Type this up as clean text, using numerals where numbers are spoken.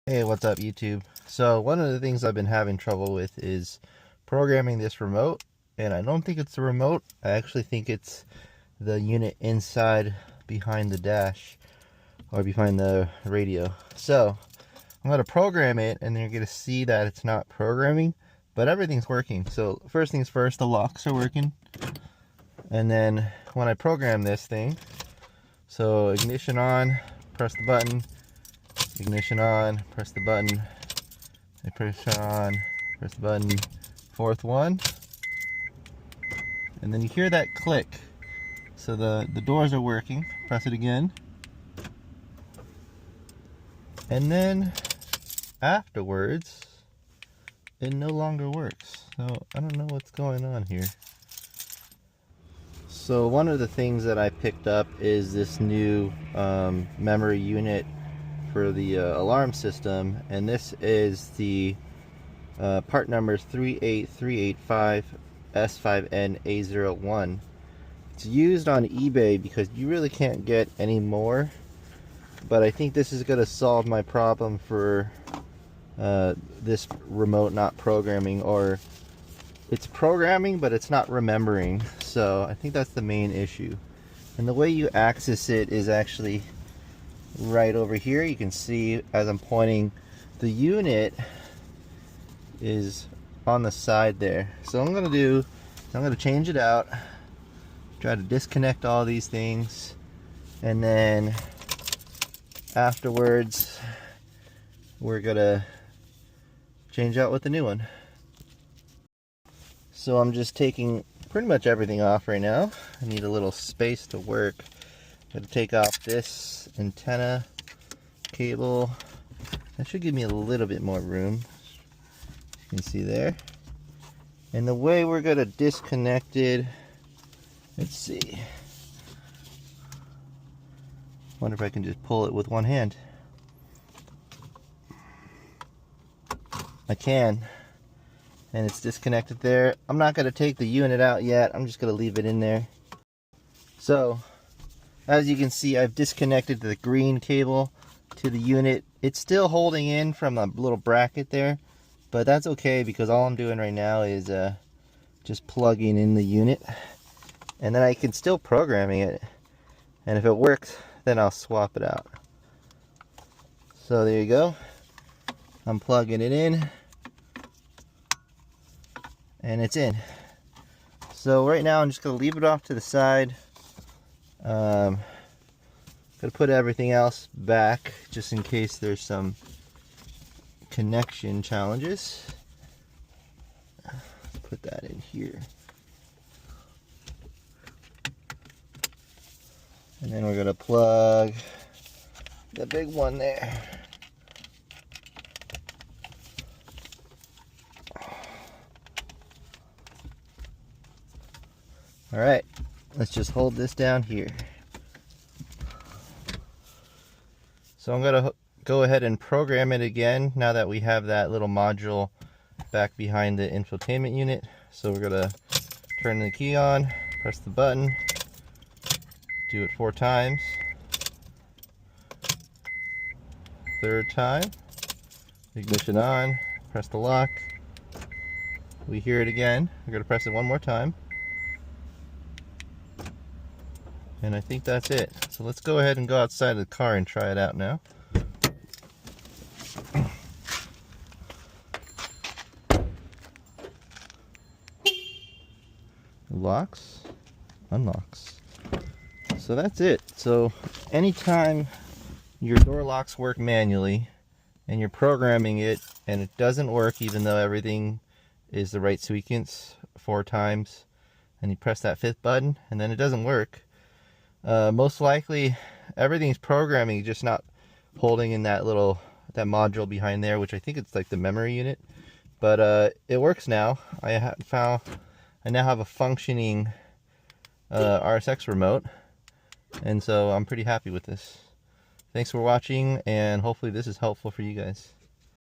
Hey, what's up YouTube? So one of the things I've been having trouble with is programming this remote, and I don't think it's the remote. I actually think it's the unit inside behind the dash or behind the radio. So I'm going to program it, and you're going to see that it's not programming, but everything's working. So first things first, the locks are working. And then when I program this thing, so ignition on, press the button. Ignition on, press the button, I press on, press the button, fourth one, and then you hear that click. So the doors are working. Press it again, and then afterwards it no longer works. So I don't know what's going on here. So one of the things that I picked up is this new memory unit for the alarm system, and this is the part number 38385 S5N A01. It's used on eBay because you really can't get any more, but I think this is going to solve my problem for this remote not programming, or it's programming but it's not remembering. So I think that's the main issue, and the way you access it is actually right over here. You can see as I'm pointing, the unit is on the side there. So I'm going to change it out, try to disconnect all these things, and then afterwards we're going to change out with the new one. So I'm just taking pretty much everything off right now. I need a little space to work. I'm going to take off this antenna cable. That should give me a little bit more room. You can see there. And the way we're going to disconnect it, let's see. Wonder if I can just pull it with one hand. I can. And it's disconnected there. I'm not going to take the unit out yet. I'm just going to leave it in there. So as you can see, I've disconnected the green cable to the unit. It's still holding in from a little bracket there, but that's okay because all I'm doing right now is just plugging in the unit, and then I can still programming it, and if it works then I'll swap it out. So there you go. I'm plugging it in and it's in. So right now I'm just going to leave it off to the side. Gonna put everything else back just in case there's some connection challenges. Let's put that in here. And then we're gonna plug the big one there. All right, let's just hold this down here. So I'm going to go ahead and program it again now that we have that little module back behind the infotainment unit. So we're going to turn the key on, press the button, do it 4 times. Third time, ignition on, press the lock. We hear it again. We're going to press it one more time. And I think that's it. So let's go ahead and go outside of the car and try it out now. Locks, unlocks. So that's it. So anytime your door locks work manually and you're programming it and it doesn't work even though everything is the right sequence 4 times, and you press that 5th button and then it doesn't work, most likely everything's programming, just not holding in that module behind there, which I think it's like the memory unit. But it works now. I now have a functioning RSX remote, and so I'm pretty happy with this. Thanks for watching, and hopefully this is helpful for you guys.